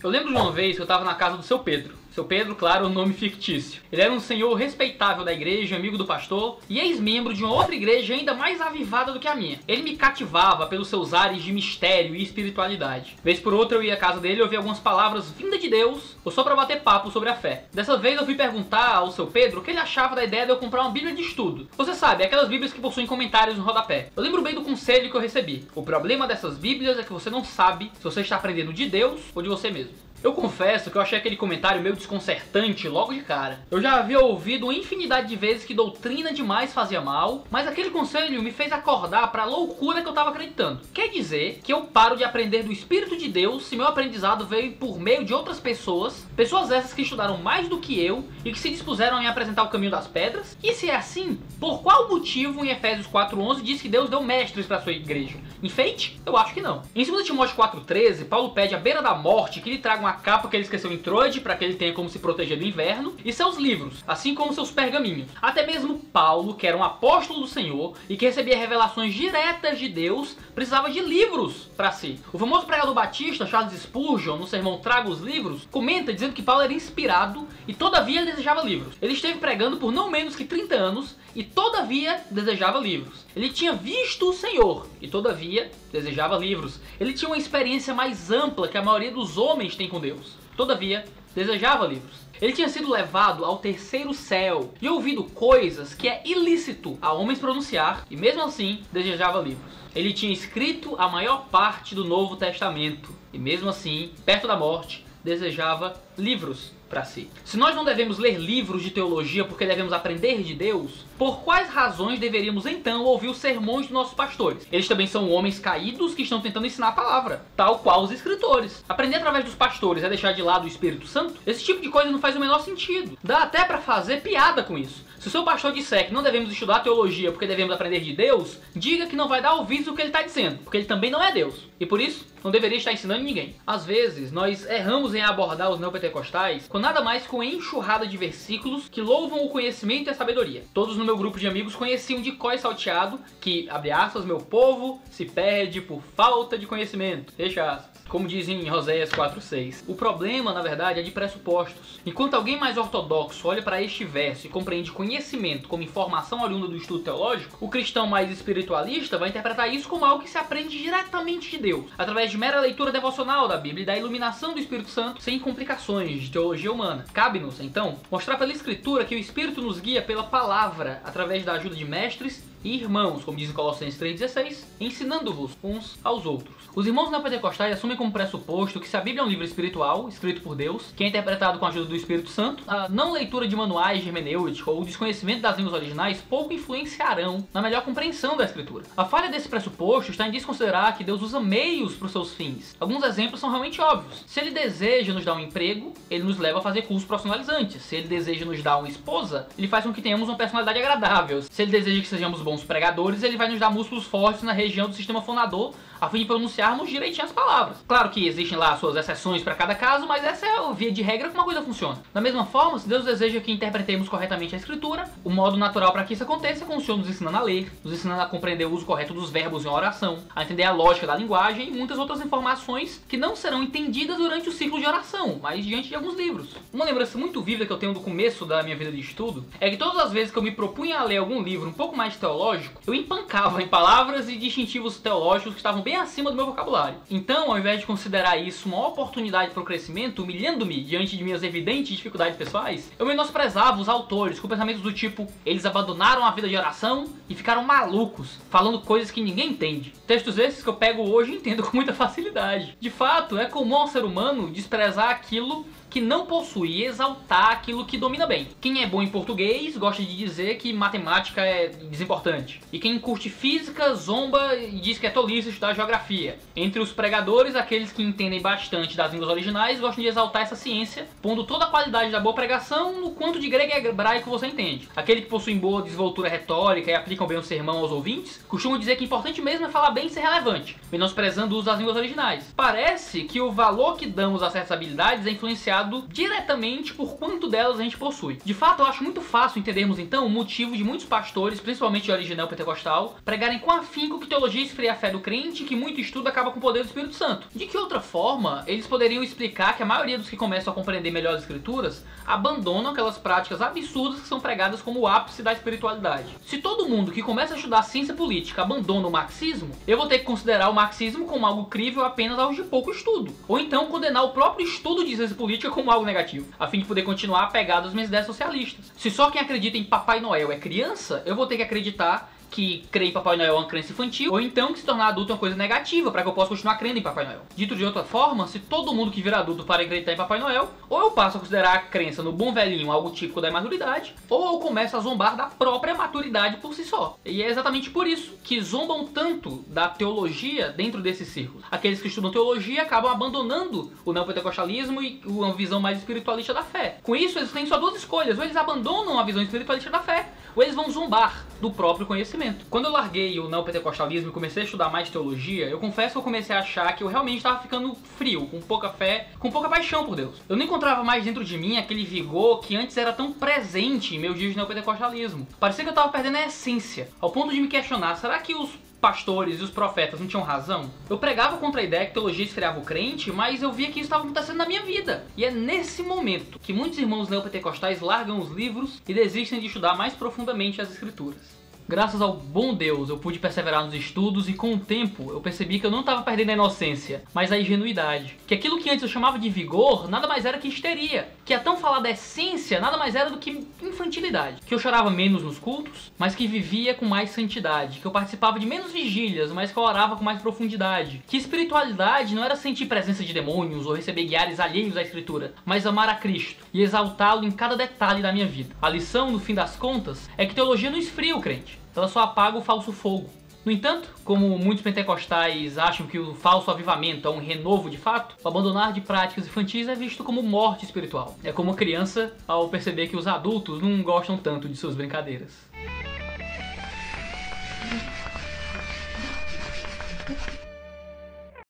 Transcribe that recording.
Eu lembro de uma vez que eu estava na casa do seu Pedro. Seu Pedro, claro, um nome fictício. Ele era um senhor respeitável da igreja, amigo do pastor e ex-membro de uma outra igreja ainda mais avivada do que a minha. Ele me cativava pelos seus ares de mistério e espiritualidade. Vez por outra eu ia à casa dele e ouvia algumas palavras vindas de Deus ou só para bater papo sobre a fé. Dessa vez eu fui perguntar ao seu Pedro o que ele achava da ideia de eu comprar uma bíblia de estudo. Você sabe, aquelas bíblias que possuem comentários no rodapé. Eu lembro bem do conselho que eu recebi. O problema dessas bíblias é que você não sabe se você está aprendendo de Deus ou de você mesmo. Eu confesso que eu achei aquele comentário meio desconcertante logo de cara. Eu já havia ouvido uma infinidade de vezes que doutrina demais fazia mal, mas aquele conselho me fez acordar para a loucura que eu estava acreditando. Quer dizer que eu paro de aprender do Espírito de Deus se meu aprendizado veio por meio de outras pessoas, pessoas essas que estudaram mais do que eu e que se dispuseram a me apresentar o caminho das pedras? E se é assim, por qual motivo em Efésios 4:11 diz que Deus deu mestres para sua igreja? Enfeite? Eu acho que não. Em 2 Timóteo 4:13, Paulo pede à beira da morte que lhe traga uma capa que ele esqueceu em Troade para que ele tenha como se proteger do inverno e seus livros, assim como seus pergaminhos. Até mesmo Paulo, que era um apóstolo do Senhor e que recebia revelações diretas de Deus, precisava de livros para si. O famoso pregador batista Charles Spurgeon, no sermão Traga os Livros, comenta dizendo que Paulo era inspirado e todavia ele desejava livros. Ele esteve pregando por não menos que 30 anos e todavia desejava livros. Ele tinha visto o Senhor e todavia desejava livros. Ele tinha uma experiência mais ampla que a maioria dos homens tem com Deus. Todavia, desejava livros. Ele tinha sido levado ao terceiro céu e ouvido coisas que é ilícito a homens pronunciar e mesmo assim desejava livros. Ele tinha escrito a maior parte do Novo Testamento e mesmo assim, perto da morte, desejava livros para si. Se nós não devemos ler livros de teologia porque devemos aprender de Deus, por quais razões deveríamos então ouvir os sermões dos nossos pastores? Eles também são homens caídos que estão tentando ensinar a palavra, tal qual os escritores. Aprender através dos pastores é deixar de lado o Espírito Santo? Esse tipo de coisa não faz o menor sentido. Dá até para fazer piada com isso. Se o seu pastor disser que não devemos estudar teologia porque devemos aprender de Deus, diga que não vai dar ouvidos ao que ele está dizendo, porque ele também não é Deus. E por isso, não deveria estar ensinando ninguém. Às vezes, nós erramos em abordar os neopentecostais com nada mais que uma enxurrada de versículos que louvam o conhecimento e a sabedoria. Todos no meu grupo de amigos conheciam de cor e salteado que, abre aspas, meu povo se perde por falta de conhecimento. Fecha aspas. Como dizem em Oséias 4:6. O problema, na verdade, é de pressupostos. Enquanto alguém mais ortodoxo olha para este verso e compreende conhecimento como informação oriunda do estudo teológico, o cristão mais espiritualista vai interpretar isso como algo que se aprende diretamente de Deus, através de mera leitura devocional da Bíblia e da iluminação do Espírito Santo, sem complicações de teologia humana. Cabe-nos, então, mostrar pela Escritura que o Espírito nos guia pela palavra, através da ajuda de mestres e irmãos, como diz em Colossenses 3:16, ensinando-vos uns aos outros. Os irmãos neopentecostais assumem como pressuposto que se a Bíblia é um livro espiritual, escrito por Deus, que é interpretado com a ajuda do Espírito Santo, a não leitura de manuais de hermenêutica ou o desconhecimento das línguas originais pouco influenciarão na melhor compreensão da Escritura. A falha desse pressuposto está em desconsiderar que Deus usa meios para os seus fins. Alguns exemplos são realmente óbvios. Se ele deseja nos dar um emprego, ele nos leva a fazer cursos profissionalizantes. Se ele deseja nos dar uma esposa, ele faz com que tenhamos uma personalidade agradável. Se ele deseja que sejamos bons pregadores, ele vai nos dar músculos fortes na região do sistema fonador a fim de pronunciarmos direitinho as palavras. Claro que existem lá suas exceções para cada caso, mas essa é a via de regra como a coisa funciona. Da mesma forma, se Deus deseja que interpretemos corretamente a Escritura, o modo natural para que isso aconteça é com o Senhor nos ensinando a ler, nos ensinando a compreender o uso correto dos verbos em oração, a entender a lógica da linguagem e muitas outras informações que não serão entendidas durante o ciclo de oração, mas diante de alguns livros. Uma lembrança muito viva que eu tenho do começo da minha vida de estudo é que todas as vezes que eu me propunha a ler algum livro um pouco mais teológico, eu empancava em palavras e distintivos teológicos que estavam bem acima do meu vocabulário. Então, ao invés de considerar isso uma oportunidade para o crescimento, humilhando-me diante de minhas evidentes dificuldades pessoais, eu menosprezava os autores com pensamentos do tipo: eles abandonaram a vida de oração e ficaram malucos, falando coisas que ninguém entende. Textos esses que eu pego hoje e entendo com muita facilidade. De fato, é comum ao ser humano desprezar aquilo que não possui e exaltar aquilo que domina bem. Quem é bom em português gosta de dizer que matemática é desimportante. E quem curte física zomba e diz que é tolice estudar geografia. Entre os pregadores, aqueles que entendem bastante das línguas originais gostam de exaltar essa ciência, pondo toda a qualidade da boa pregação no quanto de grego e hebraico você entende. Aquele que possui boa desenvoltura retórica e aplicam bem o sermão aos ouvintes, costumam dizer que o importante mesmo é falar bem e ser relevante, menosprezando o uso das línguas originais. Parece que o valor que damos a certas habilidades é influenciado diretamente por quanto delas a gente possui. De fato, eu acho muito fácil entendermos então o motivo de muitos pastores, principalmente de origem neopentecostal, pregarem com afinco que teologia esfria a fé do crente e que muito estudo acaba com o poder do Espírito Santo. De que outra forma, eles poderiam explicar que a maioria dos que começam a compreender melhor as escrituras abandonam aquelas práticas absurdas que são pregadas como o ápice da espiritualidade? Se todo mundo que começa a estudar ciência política abandona o marxismo, eu vou ter que considerar o marxismo como algo crível apenas aos de pouco estudo. Ou então condenar o próprio estudo de ciência política como algo negativo, a fim de poder continuar apegado às minhas ideias socialistas. Se só quem acredita em Papai Noel é criança, eu vou ter que acreditar que crer em Papai Noel é uma crença infantil, ou então que se tornar adulto é uma coisa negativa, para que eu possa continuar crendo em Papai Noel. Dito de outra forma, se todo mundo que vira adulto para acreditar em Papai Noel, ou eu passo a considerar a crença no bom velhinho algo típico da imaturidade, ou eu começo a zombar da própria maturidade por si só. E é exatamente por isso que zombam tanto da teologia dentro desses círculos. Aqueles que estudam teologia acabam abandonando o neopentecostalismo e uma visão mais espiritualista da fé. Com isso, eles têm só duas escolhas: ou eles abandonam a visão espiritualista da fé, ou eles vão zombar do próprio conhecimento. Quando eu larguei o neopentecostalismo e comecei a estudar mais teologia, eu confesso que eu comecei a achar que eu realmente estava ficando frio, com pouca fé, com pouca paixão por Deus. Eu não encontrava mais dentro de mim aquele vigor que antes era tão presente em meus dias de neopentecostalismo. Parecia que eu estava perdendo a essência, ao ponto de me questionar: será que os pastores e os profetas não tinham razão? Eu pregava contra a ideia que teologia esfriava o crente, mas eu via que isso estava acontecendo na minha vida. E é nesse momento que muitos irmãos neopentecostais largam os livros e desistem de estudar mais profundamente as escrituras. Graças ao bom Deus, eu pude perseverar nos estudos e com o tempo eu percebi que eu não estava perdendo a inocência, mas a ingenuidade. Que aquilo que antes eu chamava de vigor nada mais era que histeria. Que a tão falada essência nada mais era do que infantilidade. Que eu chorava menos nos cultos, mas que vivia com mais santidade. Que eu participava de menos vigílias, mas que eu orava com mais profundidade. Que espiritualidade não era sentir presença de demônios ou receber guiares alheios à escritura, mas amar a Cristo e exaltá-lo em cada detalhe da minha vida. A lição, no fim das contas, é que teologia não esfria o crente. Ela só apaga o falso fogo. No entanto, como muitos pentecostais acham que o falso avivamento é um renovo de fato, o abandonar de práticas infantis é visto como morte espiritual. É como uma criança ao perceber que os adultos não gostam tanto de suas brincadeiras.